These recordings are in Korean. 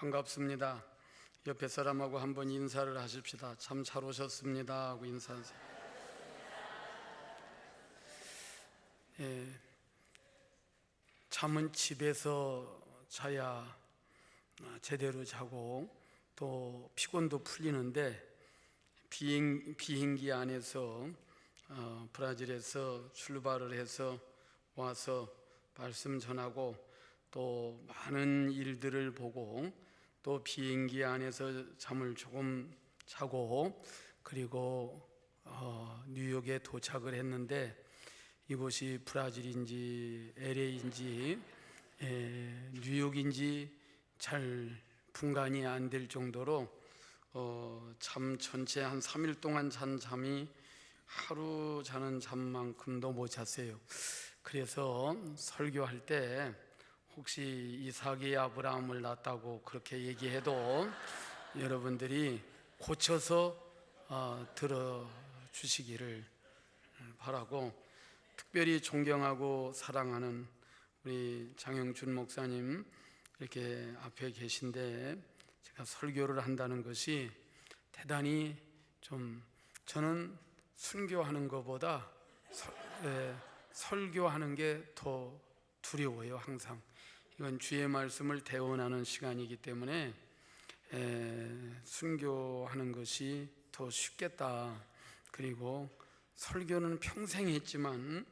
반갑습니다. 옆에 사람하고 한번 인사를 하십시다. 참 잘 오셨습니다 하고 인사하세요. 잠은 집에서 자야 제대로 자고 또 피곤도 풀리는데 비행기 안에서 브라질에서 출발을 해서 와서 말씀 전하고 또 많은 일들을 보고 또 비행기 안에서 잠을 조금 자고 그리고 뉴욕에 도착을 했는데 이곳이 브라질인지 LA인지 뉴욕인지 잘 분간이 안 될 정도로 잠 전체 한 3일 동안 잔 잠이 하루 자는 잠만큼도 못 잤어요. 그래서 설교할 때 혹시 이삭이 아브라함을 낳았다고 그렇게 얘기해도 여러분들이 고쳐서 들어주시기를 바라고, 특별히 존경하고 사랑하는 우리 장영준 목사님 이렇게 앞에 계신데 제가 설교를 한다는 것이 대단히 저는 순교하는 것보다 설교하는 게 더 두려워요. 항상 이건 주의 말씀을 대언하는 시간이기 때문에 순교하는 것이 더 쉽겠다. 그리고 설교는 평생 했지만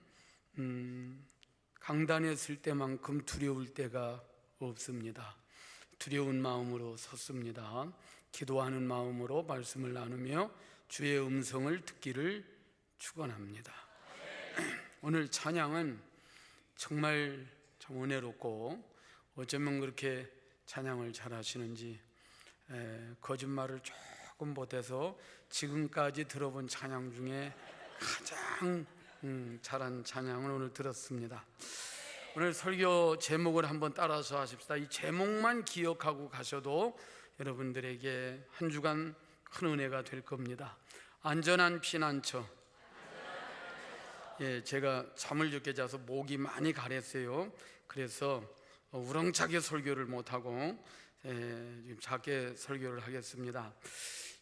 강단에 설 때만큼 두려울 때가 없습니다. 두려운 마음으로 섰습니다. 기도하는 마음으로 말씀을 나누며 주의 음성을 듣기를 축원합니다. 오늘 찬양은 정말 좀 은혜롭고 어쩌면 그렇게 찬양을 잘하시는지 거짓말을 조금 못해서 지금까지 들어본 찬양 중에 가장 잘한 찬양을 오늘 들었습니다. 오늘 설교 제목을 한번 따라서 하십시다. 이 제목만 기억하고 가셔도 여러분들에게 한 주간 큰 은혜가 될 겁니다. 안전한 피난처. 제가 잠을 늦게 자서 목이 많이 가랬어요. 그래서 우렁차게 설교를 못하고 지금 작게 설교를 하겠습니다.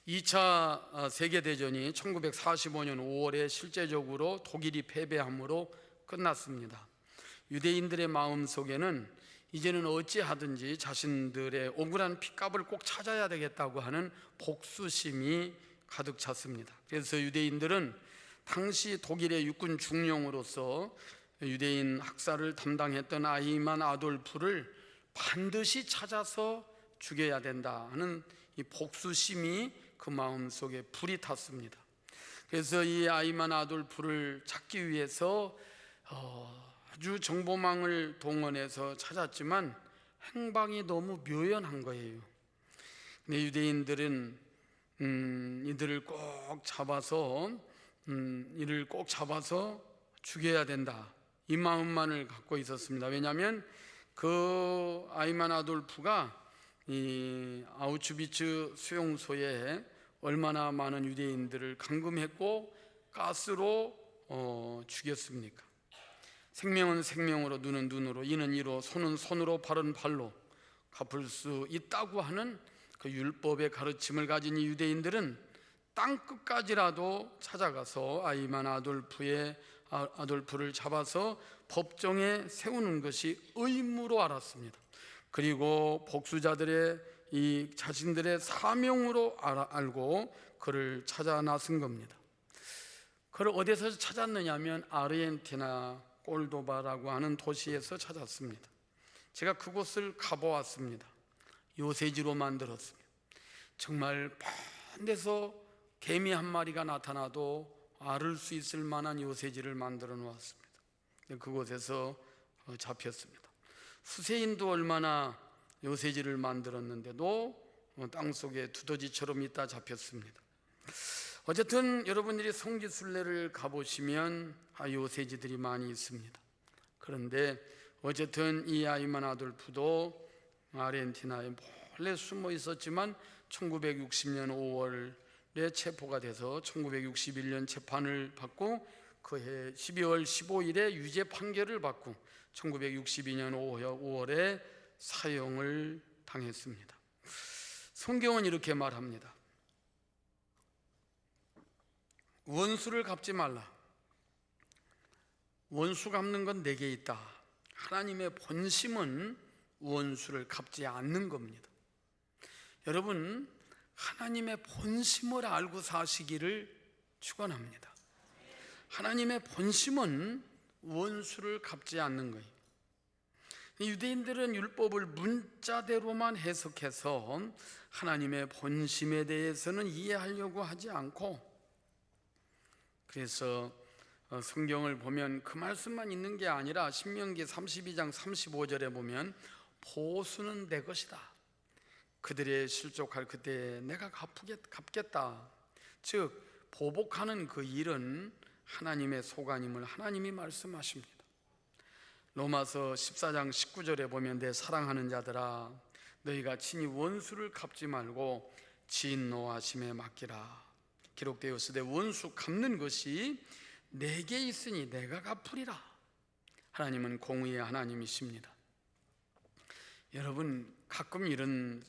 2차 세계대전이 1945년 5월에 실제적으로 독일이 패배함으로 끝났습니다. 유대인들의 마음속에는 이제는 어찌하든지 자신들의 억울한 핏값을 꼭 찾아야 되겠다고 하는 복수심이 가득 찼습니다. 그래서 유대인들은 당시 독일의 육군 중령으로서 유대인 학살을 담당했던 아히만 아돌프를 반드시 찾아서 죽여야 된다 하는 이 복수심이 그 마음속에 불이 탔습니다. 그래서 이 아히만 아돌프를 찾기 위해서 아주 정보망을 동원해서 찾았지만 행방이 너무 묘연한 거예요. 근데 유대인들은 이들을 꼭 잡아서 죽여야 된다, 이 마음만을 갖고 있었습니다. 왜냐하면 그 아히만 아돌프가 이 아우슈비츠 수용소에 얼마나 많은 유대인들을 감금했고 가스로 죽였습니까? 생명은 생명으로, 눈은 눈으로, 이는 이로, 손은 손으로, 발은 발로 갚을 수 있다고 하는 그 율법의 가르침을 가진 이 유대인들은 땅끝까지라도 찾아가서 아히만 아돌프를 잡아서 법정에 세우는 것이 의무로 알았습니다. 그리고 복수자들의 이 자신들의 사명으로 알고 그를 찾아 나선 겁니다. 그를 어디서 찾았느냐면 아르헨티나 꼴도바라고 하는 도시에서 찾았습니다. 제가 그곳을 가보았습니다. 요새지로 만들었습니다. 정말 먼 데서 개미 한 마리가 나타나도 앓을 수 있을 만한 요새지를 만들어 놓았습니다. 그곳에서 잡혔습니다. 수세인도 얼마나 요새지를 만들었는데도 땅속에 두더지처럼 있다 잡혔습니다. 어쨌든 여러분들이 성지순례를 가보시면 요새지들이 많이 있습니다. 그런데 어쨌든 이 아히만 아돌프도 아르헨티나에 몰래 숨어 있었지만 1960년 5월에 체포가 돼서 1961년 재판을 받고 그해 12월 15일에 유죄 판결을 받고 1962년 5월에 사형을 당했습니다. 성경은 이렇게 말합니다. 원수를 갚지 말라. 원수 갚는 건 내게 있다. 하나님의 본심은 원수를 갚지 않는 겁니다. 여러분, 하나님의 본심을 알고 사시기를 축원합니다. 하나님의 본심은 원수를 갚지 않는 거예요. 유대인들은 율법을 문자대로만 해석해서 하나님의 본심에 대해서는 이해하려고 하지 않고, 그래서 성경을 보면 그 말씀만 있는 게 아니라 신명기 32장 35절에 보면 보수는 내 것이다. 그들의 실족할 그때에 내가 갚겠다. 즉 보복하는 그 일은 하나님의 소관임을 하나님이 말씀하십니다. 로마서 14장 19절에 보면 내 사랑하는 자들아 너희가 친히 원수를 갚지 말고 진노하심에 맡기라. 기록되었으되 원수 갚는 것이 내게 있으니 내가 갚으리라. 하나님은 공의의 하나님이십니다. 여러분, 가끔 이런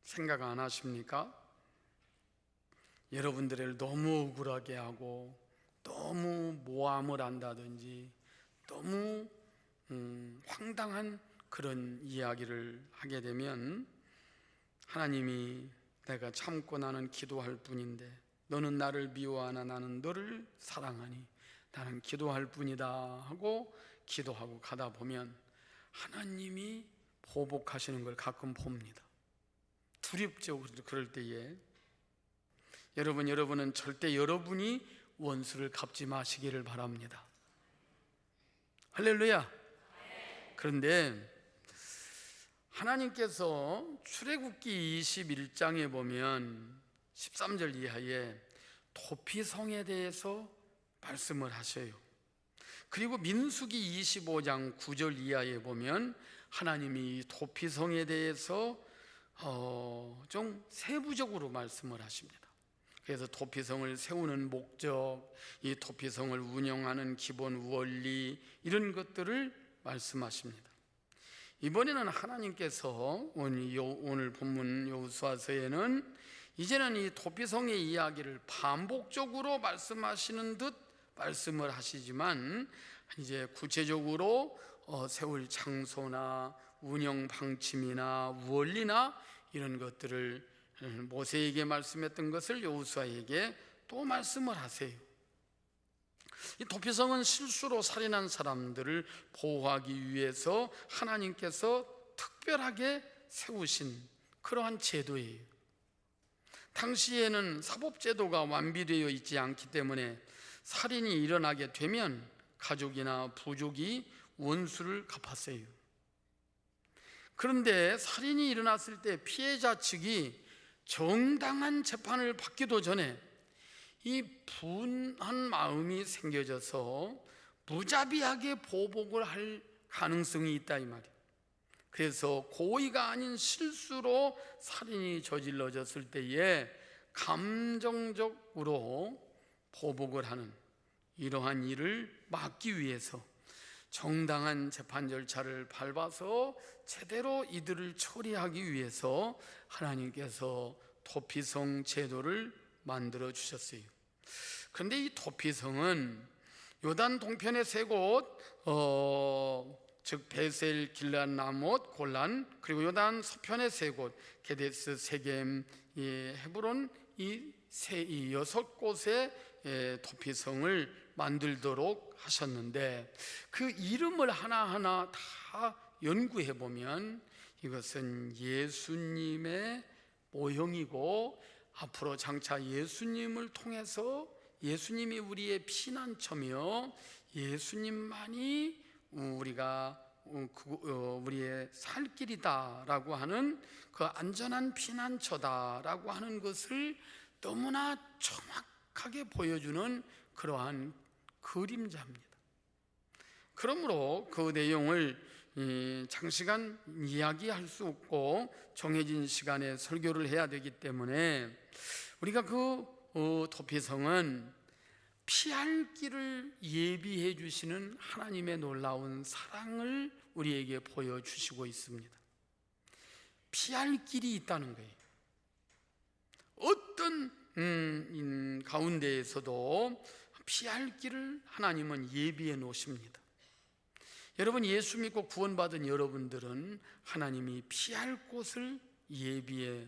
생각 안 하십니까? 여러분들을 너무 억울하게 하고 너무 모함을 한다든지 너무 황당한 그런 이야기를 하게 되면 하나님이 내가 참고 나는 기도할 뿐인데 너는 나를 미워하나 나는 너를 사랑하니 나는 기도할 뿐이다 하고 기도하고 가다 보면 하나님이 보복하시는 걸 가끔 봅니다. 두렵죠. 그럴 때에 여러분은 절대 여러분이 원수를 갚지 마시기를 바랍니다. 할렐루야. 그런데 하나님께서 출애굽기 21장에 보면 13절 이하에 도피성에 대해서 말씀을 하셔요. 그리고 민수기 25장 9절 이하에 보면 하나님이 도피성에 대해서 좀 세부적으로 말씀을 하십니다. 그래서 도피성을 세우는 목적, 이 도피성을 운영하는 기본 원리, 이런 것들을 말씀하십니다. 이번에는 하나님께서 오늘 본문 여호수아서에는 이제는 이 도피성의 이야기를 반복적으로 말씀하시는 듯 말씀을 하시지만 이제 구체적으로 세울 장소나 운영 방침이나 원리나 이런 것들을 모세에게 말씀했던 것을 여호수아에게 또 말씀을 하세요. 이 도피성은 실수로 살인한 사람들을 보호하기 위해서 하나님께서 특별하게 세우신 그러한 제도예요. 당시에는 사법제도가 완비되어 있지 않기 때문에 살인이 일어나게 되면 가족이나 부족이 원수를 갚았어요. 그런데 살인이 일어났을 때 피해자 측이 정당한 재판을 받기도 전에 이 분한 마음이 생겨져서 무자비하게 보복을 할 가능성이 있다 이 말이에요. 그래서 고의가 아닌 실수로 살인이 저질러졌을 때에 감정적으로 보복을 하는 이러한 일을 막기 위해서 정당한 재판 절차를 밟아서 제대로 이들을 처리하기 위해서 하나님께서 도피성 제도를 만들어 주셨어요. 그런데 이 도피성은 요단 동편의 세 곳, 즉 베셀, 길앗, 라못, 골란, 그리고 요단 서편의 세 곳, 게데스, 세겜, 헤브론, 이 6곳의 도피성을 만들도록 하셨는데 그 이름을 하나하나 다 연구해 보면 이것은 예수님의 모형이고 앞으로 장차 예수님을 통해서 예수님이 우리의 피난처며 예수님만이 우리의 살 길이다라고 하는 그 안전한 피난처다라고 하는 것을 너무나 정확하게 보여주는 그러한 그림자입니다. 그러므로 그 내용을 장시간 이야기할 수 없고 정해진 시간에 설교를 해야 되기 때문에 우리가 그 도피성은 피할 길을 예비해 주시는 하나님의 놀라운 사랑을 우리에게 보여주시고 있습니다. 피할 길이 있다는 거예요. 어떤 가운데에서도 피할 길을 하나님은 예비해 놓으십니다. 여러분, 예수 믿고 구원받은 여러분들은 하나님이 피할 곳을 예비해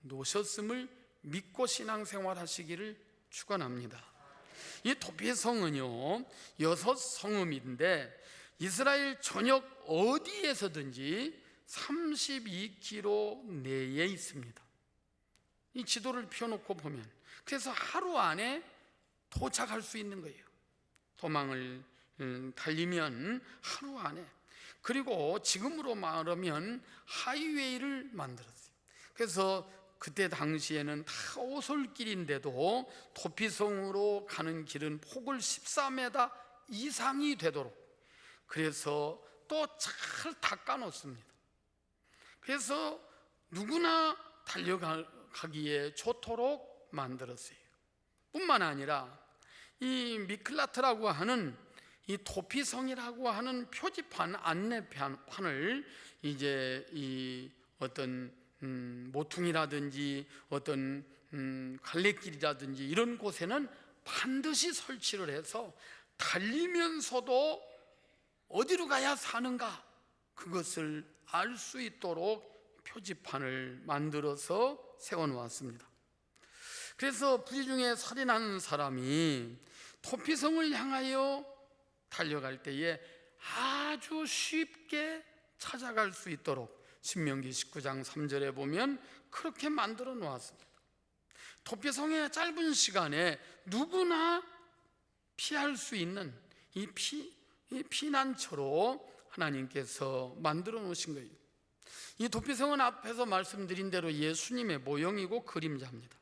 놓으셨음을 믿고 신앙생활 하시기를 축원합니다. 이 도피성은요 6성읍인데 이스라엘 전역 어디에서든지 32km 내에 있습니다. 이 지도를 펴놓고 보면, 그래서 하루 안에 도착할 수 있는 거예요. 도망을 달리면 하루 안에. 그리고 지금으로 말하면 하이웨이를 만들었어요. 그래서 그때 당시에는 다 오솔길인데도 도피성으로 가는 길은 폭을 14m 이상이 되도록, 그래서 또 잘 닦아 놓습니다. 그래서 누구나 달려가기에 좋도록 만들었어요. 뿐만 아니라 이 미클라트라고 하는 이 도피성이라고 하는 표지판, 안내판을 이제 이 어떤 모퉁이라든지 어떤 갈래길이라든지 이런 곳에는 반드시 설치를 해서 달리면서도 어디로 가야 사는가 그것을 알 수 있도록 표지판을 만들어서 세워놓았습니다. 그래서 부지중에 살인한 사람이 도피성을 향하여 달려갈 때에 아주 쉽게 찾아갈 수 있도록 신명기 19장 3절에 보면 그렇게 만들어 놓았습니다. 도피성의 짧은 시간에 누구나 피할 수 있는 이 피난처로 하나님께서 만들어 놓으신 거예요. 이 도피성은 앞에서 말씀드린 대로 예수님의 모형이고 그림자입니다.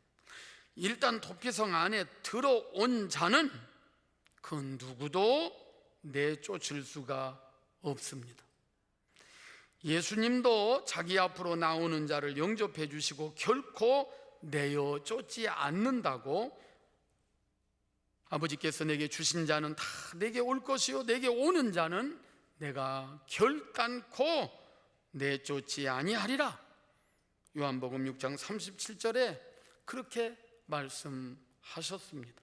일단 도피성 안에 들어온 자는 그 누구도 내쫓을 수가 없습니다. 예수님도 자기 앞으로 나오는 자를 영접해 주시고 결코 내어 쫓지 않는다고, 아버지께서 내게 주신 자는 다 내게 올 것이요 내게 오는 자는 내가 결단코 내쫓지 아니하리라, 요한복음 6장 37절에 그렇게 말씀하셨습니다.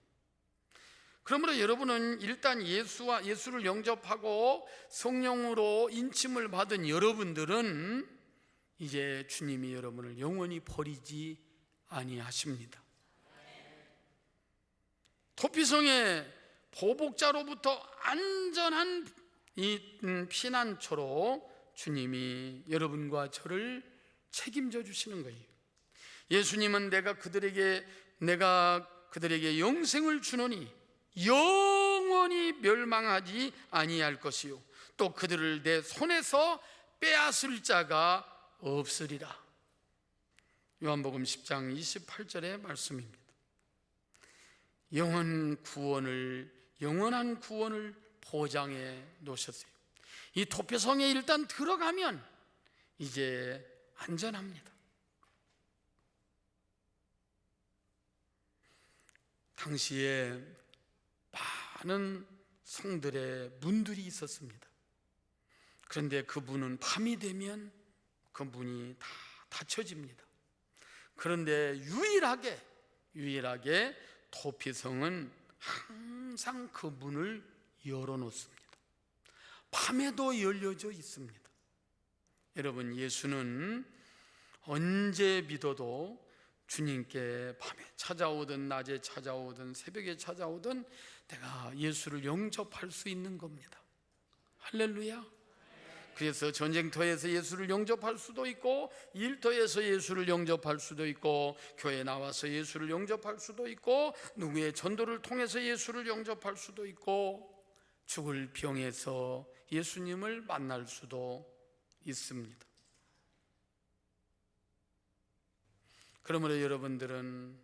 그러므로 여러분은 일단 예수를 영접하고 성령으로 인침을 받은 여러분들은 이제 주님이 여러분을 영원히 버리지 아니하십니다. 도피성의 보복자로부터 안전한 이 피난처로 주님이 여러분과 저를 책임져 주시는 거예요. 예수님은 내가 그들에게 영생을 주노니 영원히 멸망하지 아니할 것이요 또 그들을 내 손에서 빼앗을 자가 없으리라. 요한복음 10장 28절의 말씀입니다. 영원한 구원을 보장해 놓으셨어요. 이 도피성에 일단 들어가면 이제 안전합니다. 당시에 많은 성들의 문들이 있었습니다. 그런데 그 문은 밤이 되면 그 문이 다 닫혀집니다. 그런데 유일하게 도피성은 항상 그 문을 열어놓습니다. 밤에도 열려져 있습니다. 여러분, 예수는 언제 믿어도 주님께 밤에 찾아오든 낮에 찾아오든 새벽에 찾아오든 내가 예수를 영접할 수 있는 겁니다. 할렐루야. 그래서 전쟁터에서 예수를 영접할 수도 있고 일터에서 예수를 영접할 수도 있고 교회에 나와서 예수를 영접할 수도 있고 누구의 전도를 통해서 예수를 영접할 수도 있고 죽을 병에서 예수님을 만날 수도 있습니다. 그러므로 여러분들은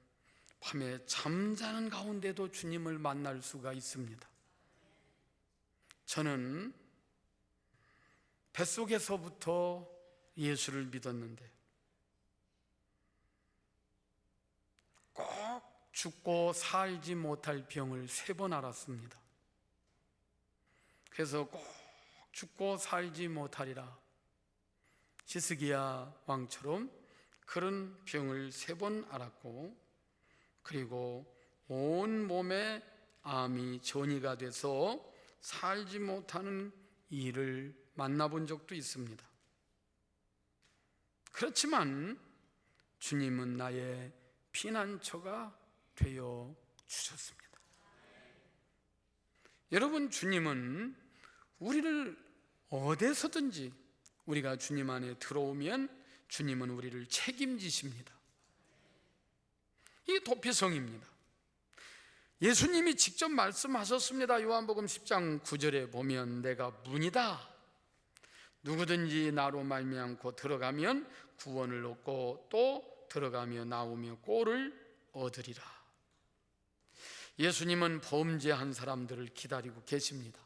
밤에 잠자는 가운데도 주님을 만날 수가 있습니다. 저는 뱃속에서부터 예수를 믿었는데 꼭 죽고 살지 못할 병을 3번 앓았습니다. 그래서 꼭 죽고 살지 못하리라 히스기야 왕처럼 그런 병을 3번 앓았고, 그리고 온 몸에 암이 전이가 돼서 살지 못하는 일을 만나본 적도 있습니다. 그렇지만 주님은 나의 피난처가 되어 주셨습니다. 여러분, 주님은 우리를 어디서든지 우리가 주님 안에 들어오면 주님은 우리를 책임지십니다. 이게 도피성입니다. 예수님이 직접 말씀하셨습니다. 요한복음 10장 9절에 보면 내가 문이다. 누구든지 나로 말미암고 들어가면 구원을 얻고 또 들어가며 나오며 꼴을 얻으리라. 예수님은 범죄한 사람들을 기다리고 계십니다.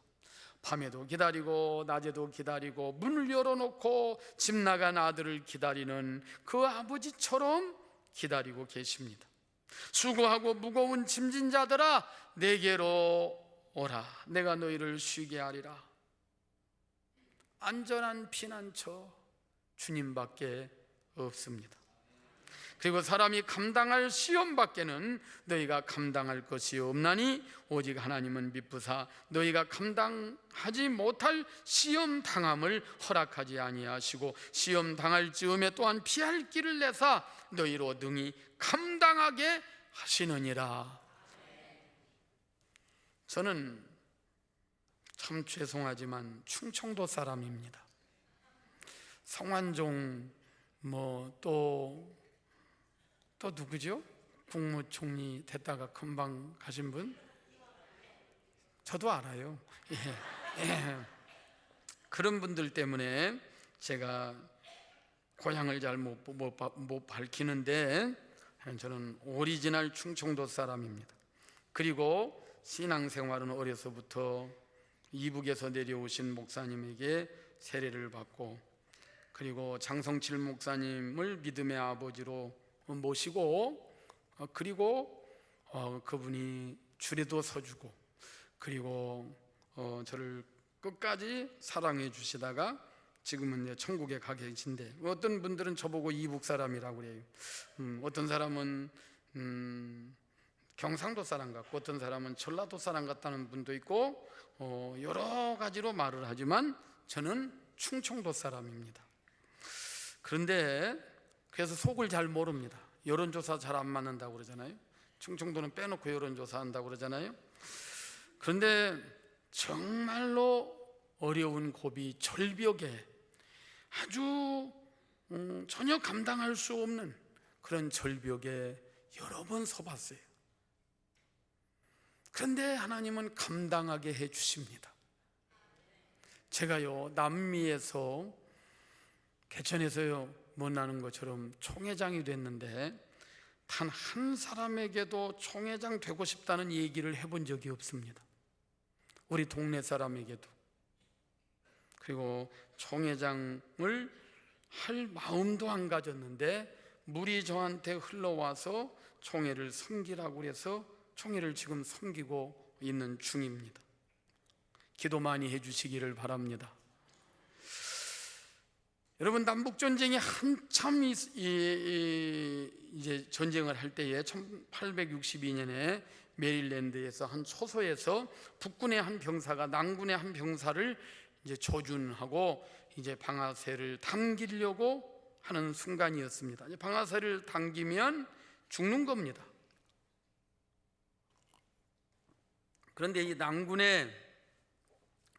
밤에도 기다리고 낮에도 기다리고 문을 열어놓고 집 나간 아들을 기다리는 그 아버지처럼 기다리고 계십니다. 수고하고 무거운 짐진 자들아 내게로 오라. 내가 너희를 쉬게 하리라. 안전한 피난처 주님밖에 없습니다. 그리고 사람이 감당할 시험밖에는 너희가 감당할 것이 없나니 오직 하나님은 미쁘사 너희가 감당하지 못할 시험 당함을 허락하지 아니하시고 시험 당할 즈음에 또한 피할 길을 내사 너희로 능히 감당하게 하시느니라. 저는 참 죄송하지만 충청도 사람입니다. 성완종 또 누구죠? 국무총리 됐다가 금방 가신 분? 저도 알아요. 예. 그런 분들 때문에 제가 고향을 잘 못 밝히는데 저는 오리지널 충청도 사람입니다. 그리고 신앙생활은 어려서부터 이북에서 내려오신 목사님에게 세례를 받고, 그리고 장성칠 목사님을 믿음의 아버지로 모시고, 그리고 그분이 줄에도 서주고, 그리고 저를 끝까지 사랑해 주시다가 지금은 이제 천국에 가 계신데, 어떤 분들은 저보고 이북 사람이라고 그래요. 어떤 사람은 경상도 사람 같고, 어떤 사람은 전라도 사람 같다는 분도 있고, 여러 가지로 말을 하지만 저는 충청도 사람입니다. 그런데 그래서 속을 잘 모릅니다. 여론조사 잘 안 맞는다고 그러잖아요. 충청도는 빼놓고 여론조사 한다고 그러잖아요. 그런데 정말로 어려운 고비, 절벽에 아주 전혀 감당할 수 없는 그런 절벽에 여러 번 서봤어요. 그런데 하나님은 감당하게 해주십니다. 제가요, 남미에서 개천에서요 못나는 것처럼 총회장이 됐는데 단 한 사람에게도 총회장 되고 싶다는 얘기를 해본 적이 없습니다. 우리 동네 사람에게도. 그리고 총회장을 할 마음도 안 가졌는데 물이 저한테 흘러와서 총회를 섬기라고 해서 총회를 지금 섬기고 있는 중입니다. 기도 많이 해주시기를 바랍니다. 여러분, 남북전쟁이 한참 이제 전쟁을 할 때에 1862년에 메릴랜드에서 한 초소에서 북군의 한 병사가 남군의 한 병사를 이제 조준하고 이제 방아쇠를 당기려고 하는 순간이었습니다. 이제 방아쇠를 당기면 죽는 겁니다. 그런데 이 남군의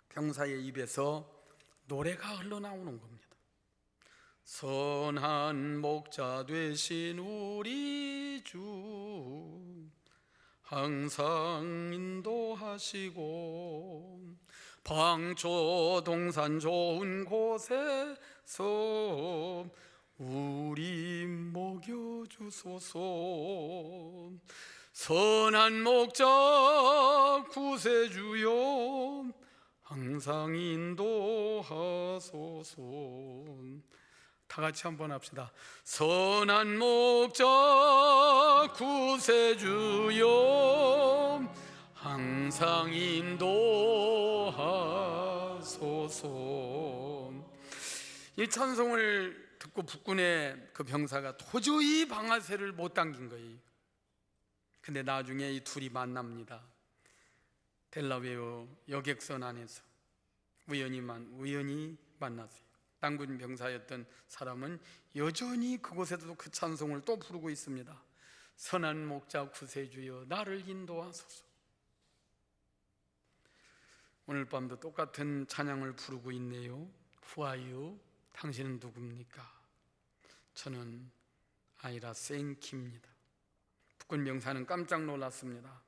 병사의 입에서 노래가 흘러나오는 겁니다. 선한 목자 되신 우리 주 항상 인도하시고 방초 동산 좋은 곳에서 우리 먹여주소서. 선한 목자 구세주여 항상 인도하소서. 다 같이 한번 합시다. 선한 목자 구세주여 항상 인도하소서. 이 찬송을 듣고 북군의 그 병사가 도저히 방아쇠를 못 당긴 거예요. 근데 나중에 이 둘이 만납니다. 델라웨어 여객선 안에서 우연히 만났어요. 당군 병사였던 사람은 여전히 그곳에도 그 찬송을 또 부르고 있습니다. 선한 목자 구세주여 나를 인도하소서. 오늘 밤도 똑같은 찬양을 부르고 있네요. Who are you? 당신은 누굽니까? 저는 아이라 생키입니다. 북군 병사는 깜짝 놀랐습니다.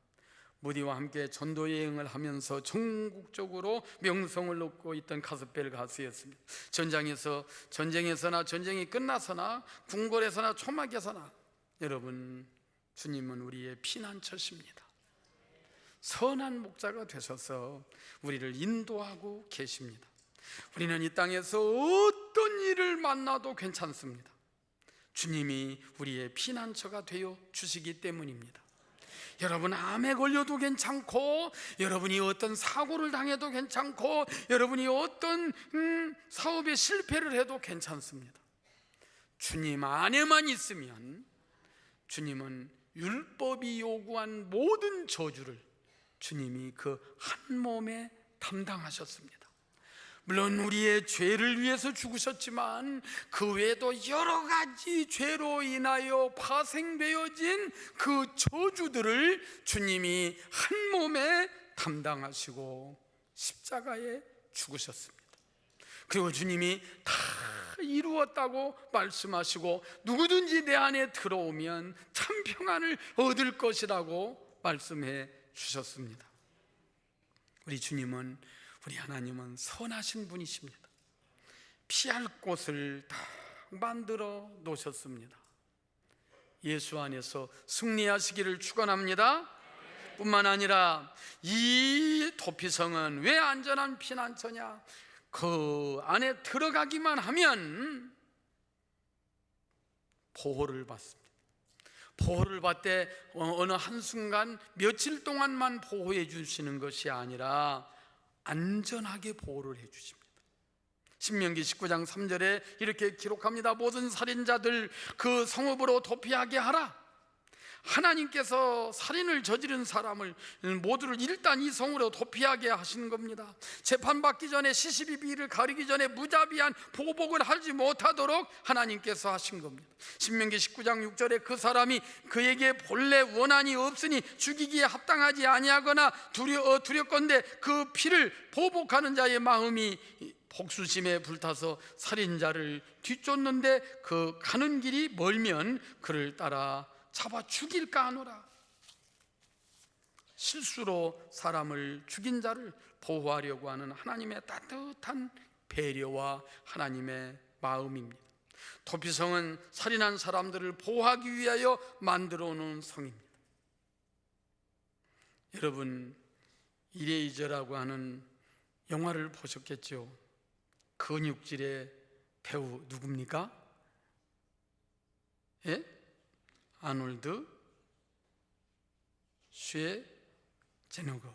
무디와 함께 전도 여행을 하면서 전국적으로 명성을 얻고 있던 가스펠 가수였습니다. 전쟁에서나 전쟁이 끝나서나 궁궐에서나 초막에서나 여러분, 주님은 우리의 피난처십니다. 선한 목자가 되셔서 우리를 인도하고 계십니다. 우리는 이 땅에서 어떤 일을 만나도 괜찮습니다. 주님이 우리의 피난처가 되어 주시기 때문입니다. 여러분 암에 걸려도 괜찮고, 여러분이 어떤 사고를 당해도 괜찮고, 여러분이 어떤 사업에 실패를 해도 괜찮습니다. 주님 안에만 있으면 주님은 율법이 요구한 모든 저주를 주님이 그 한 몸에 담당하셨습니다. 물론 우리의 죄를 위해서 죽으셨지만 그 외에도 여러 가지 죄로 인하여 파생되어진 그 저주들을 주님이 한 몸에 담당하시고 십자가에 죽으셨습니다. 그리고 주님이 다 이루었다고 말씀하시고 누구든지 내 안에 들어오면 참 평안을 얻을 것이라고 말씀해 주셨습니다. 우리 주님은, 우리 하나님은 선하신 분이십니다. 피할 곳을 다 만들어 놓으셨습니다. 예수 안에서 승리하시기를 축원합니다. 뿐만 아니라 이 도피성은 왜 안전한 피난처냐? 그 안에 들어가기만 하면 보호를 받습니다. 보호를 받되 어느 한순간 며칠 동안만 보호해 주시는 것이 아니라 안전하게 보호를 해 주십니다. 신명기 19장 3절에 이렇게 기록합니다. 모든 살인자들 그 성읍으로 도피하게 하라. 하나님께서 살인을 저지른 사람을 모두를 일단 이 성으로 도피하게 하시는 겁니다. 재판받기 전에 시시비비를 가리기 전에 무자비한 보복을 하지 못하도록 하나님께서 하신 겁니다. 신명기 19장 6절에 그 사람이 그에게 본래 원한이 없으니 죽이기에 합당하지 아니하거나 두렵건대 그 피를 보복하는 자의 마음이 복수심에 불타서 살인자를 뒤쫓는데 그 가는 길이 멀면 그를 따라 잡아 죽일까 하노라. 실수로 사람을 죽인 자를 보호하려고 하는 하나님의 따뜻한 배려와 하나님의 마음입니다. 도피성은 살인한 사람들을 보호하기 위하여 만들어 놓은 성입니다. 여러분, 이레이저라고 하는 영화를 보셨겠죠? 근육질의 배우 누굽니까? 예? 아놀드 슈에제너거.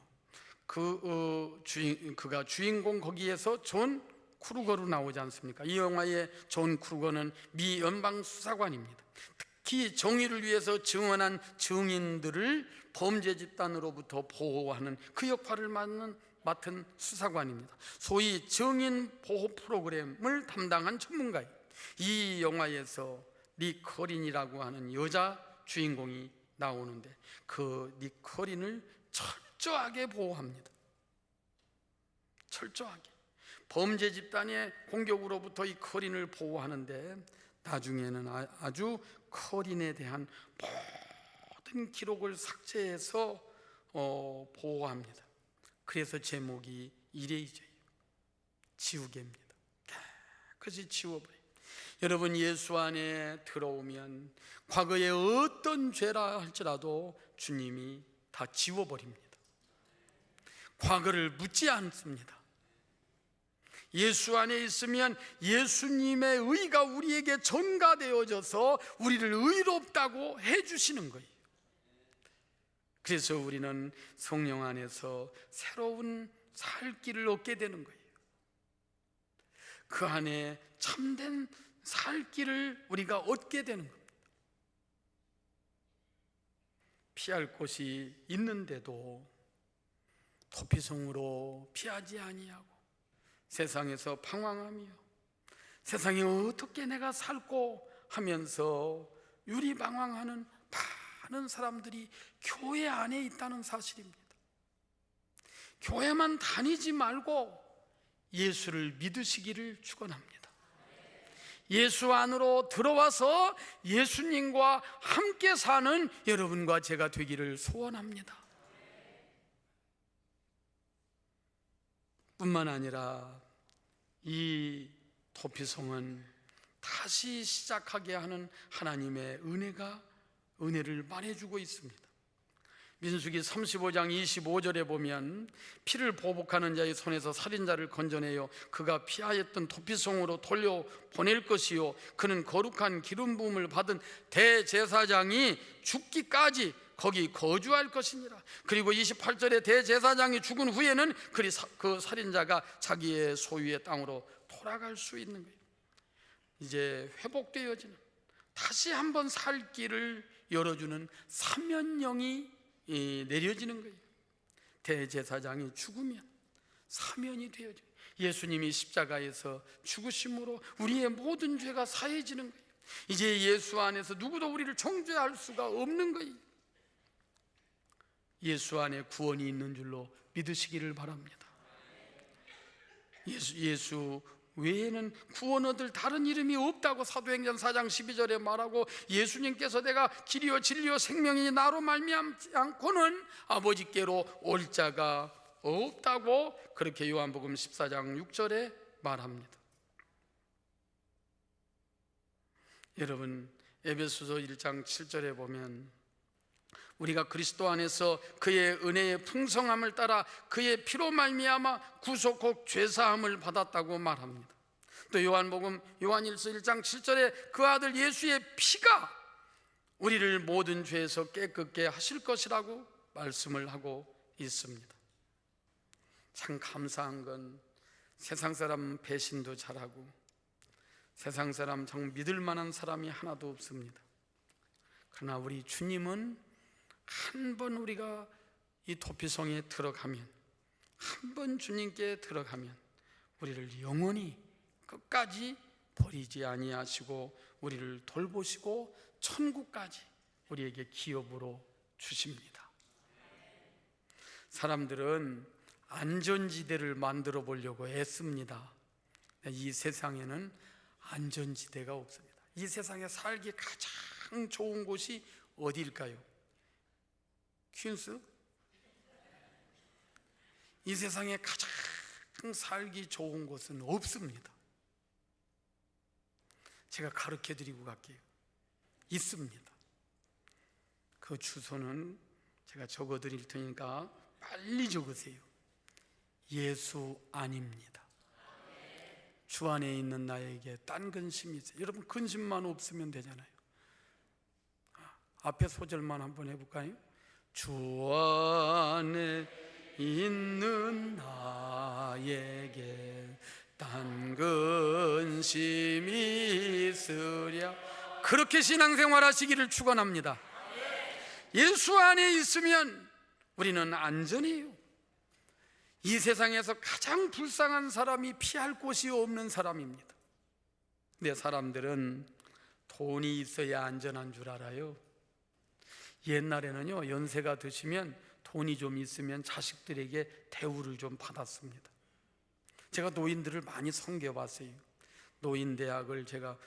그가 주인공 거기에서 존 크루거로 나오지 않습니까? 이 영화의 존 크루거는 미 연방 수사관입니다. 특히 정의를 위해서 증언한 증인들을 범죄 집단으로부터 보호하는 그 역할을 맡은 수사관입니다. 소위 증인 보호 프로그램을 담당한 전문가예요. 이 영화에서 니코린이라고 하는 여자 주인공이 나오는데 그 니코린을 철저하게 보호합니다. 철저하게 범죄 집단의 공격으로부터 이 코린을 보호하는데 나중에는 아주 코린에 대한 모든 기록을 삭제해서 보호합니다. 그래서 제목이 이레이저예요. 지우개입니다. 깨끗이 지워버려요. 여러분, 예수 안에 들어오면 과거에 어떤 죄라 할지라도 주님이 다 지워버립니다. 과거를 묻지 않습니다. 예수 안에 있으면 예수님의 의가 우리에게 전가되어져서 우리를 의롭다고 해주시는 거예요. 그래서 우리는 성령 안에서 새로운 살 길을 얻게 되는 거예요. 그 안에 참된 살 길을 우리가 얻게 되는 겁니다. 피할 곳이 있는데도 도피성으로 피하지 아니하고 세상에서 방황하며 세상에 어떻게 내가 살고 하면서 유리방황하는 많은 사람들이 교회 안에 있다는 사실입니다. 교회만 다니지 말고 예수를 믿으시기를 축원합니다. 예수 안으로 들어와서 예수님과 함께 사는 여러분과 제가 되기를 소원합니다. 뿐만 아니라 이 도피성은 다시 시작하게 하는 하나님의 은혜를 말해주고 있습니다. 민수기 35장 25절에 보면 피를 보복하는 자의 손에서 살인자를 건져내어 그가 피하였던 도피성으로 돌려보낼 것이요 그는 거룩한 기름 부음을 받은 대제사장이 죽기까지 거기 거주할 것이니라. 그리고 28절에 대제사장이 죽은 후에는 그 살인자가 자기의 소유의 땅으로 돌아갈 수 있는 거예요. 이제 회복되어지는, 다시 한번 살 길을 열어주는 사면령이 내려지는 거예요. 대제사장이 죽으면 사면이 되어져요. 예수님이 십자가에서 죽으심으로 우리의 모든 죄가 사해지는 거예요. 이제 예수 안에서 누구도 우리를 정죄할 수가 없는 거예요. 예수 안에 구원이 있는 줄로 믿으시기를 바랍니다. 예수 외에는 구원 얻을 다른 이름이 없다고 사도행전 4장 12절에 말하고, 예수님께서 내가 길이요 진리요 생명이니 나로 말미암지 않고는 아버지께로 올 자가 없다고 그렇게 요한복음 14장 6절에 말합니다. 여러분, 에베소서 1장 7절에 보면 우리가 그리스도 안에서 그의 은혜의 풍성함을 따라 그의 피로 말미암아 구속 곧 죄사함을 받았다고 말합니다. 또 요한일서 1장 7절에 그 아들 예수의 피가 우리를 모든 죄에서 깨끗게 하실 것이라고 말씀을 하고 있습니다. 참 감사한 건 세상 사람 배신도 잘하고 세상 사람 정 믿을 만한 사람이 하나도 없습니다. 그러나 우리 주님은 한 번 우리가 이 도피성에 들어가면, 한 번 주님께 들어가면 우리를 영원히 끝까지 버리지 아니하시고 우리를 돌보시고 천국까지 우리에게 기업으로 주십니다. 사람들은 안전지대를 만들어 보려고 애씁니다. 이 세상에는 안전지대가 없습니다. 이 세상에 살기 가장 좋은 곳이 어디일까요? 퀸스? 이 세상에 가장 살기 좋은 곳은 없습니다. 제가 가르쳐 드리고 갈게요. 있습니다. 그 주소는 제가 적어 드릴 테니까 빨리 적으세요. 예수 안입니다. 주 안에 있는 나에게 딴 근심이 있어요. 여러분, 근심만 없으면 되잖아요. 앞에 소절만 한번 해볼까요? 주 안에 있는 나에게 딴 근심이 있으랴. 그렇게 신앙생활 하시기를 축원합니다. 예수 안에 있으면 우리는 안전해요. 이 세상에서 가장 불쌍한 사람이 피할 곳이 없는 사람입니다. 근데 사람들은 돈이 있어야 안전한 줄 알아요. 옛날에는요, 연세가 드시면 돈이 좀 있으면 자식들에게 대우를 좀 받았습니다. 제가 노인들을 많이 섬겨봤어요. 노인대학을 제가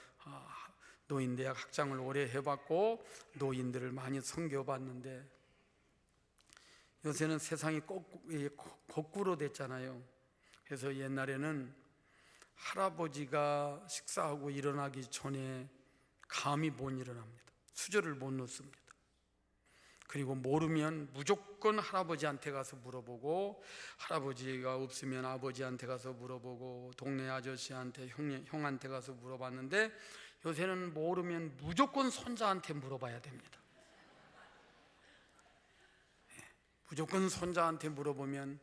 노인대학 학장을 오래 해봤고 노인들을 많이 섬겨봤는데, 요새는 세상이 거꾸로 됐잖아요. 그래서 옛날에는 할아버지가 식사하고 일어나기 전에 감히 못 일어납니다. 수저를 못 놓습니다. 그리고 모르면 무조건 할아버지한테 가서 물어보고, 할아버지가 없으면 아버지한테 가서 물어보고, 동네 아저씨한테, 형한테 가서 물어봤는데, 요새는 모르면 무조건 손자한테 물어봐야 됩니다. 무조건 손자한테 물어보면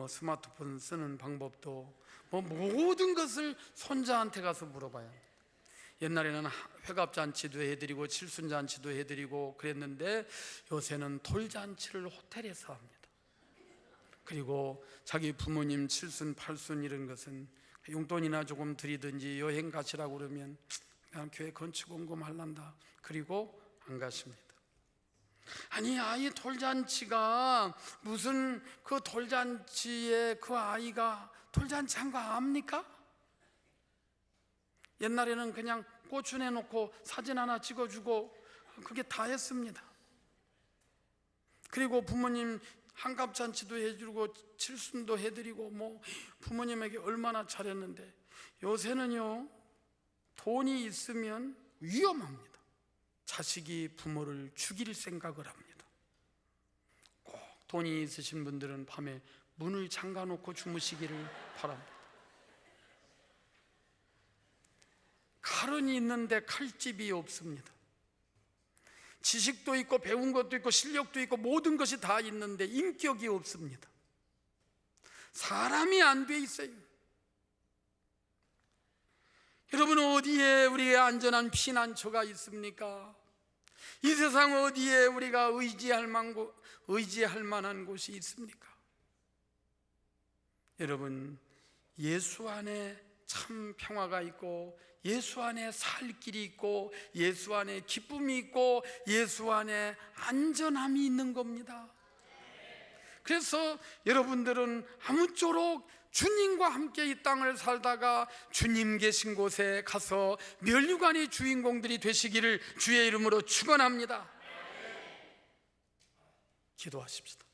스마트폰 쓰는 방법도 모든 것을 손자한테 가서 물어봐야 합니다. 옛날에는 회갑잔치도 해드리고 칠순잔치도 해드리고 그랬는데 요새는 돌잔치를 호텔에서 합니다. 그리고 자기 부모님 칠순 팔순 이런 것은 용돈이나 조금 드리든지 여행 가시라고 그러면 그냥 교회 건축원금 할란다. 그리고 안 가십니다. 아니, 아이 돌잔치가 무슨 그 돌잔치에 그 아이가 돌잔치 한 거 압니까? 옛날에는 그냥 꽃 내놓고 사진 하나 찍어주고 그게 다 했습니다. 그리고 부모님 한갑잔치도 해주고 칠순도 해드리고 부모님에게 얼마나 잘했는데 요새는요, 돈이 있으면 위험합니다. 자식이 부모를 죽일 생각을 합니다. 꼭 돈이 있으신 분들은 밤에 문을 잠가 놓고 주무시기를 바랍니다. 칼은 있는데 칼집이 없습니다. 지식도 있고 배운 것도 있고 실력도 있고 모든 것이 다 있는데 인격이 없습니다. 사람이 안 돼 있어요. 여러분, 어디에 우리의 안전한 피난처가 있습니까? 이 세상 어디에 우리가 의지할 만한 곳이 있습니까? 여러분, 예수 안에 참 평화가 있고 예수 안에 살 길이 있고 예수 안에 기쁨이 있고 예수 안에 안전함이 있는 겁니다. 그래서 여러분들은 아무쪼록 주님과 함께 이 땅을 살다가 주님 계신 곳에 가서 면류관의 주인공들이 되시기를 주의 이름으로 축원합니다. 기도하십시다.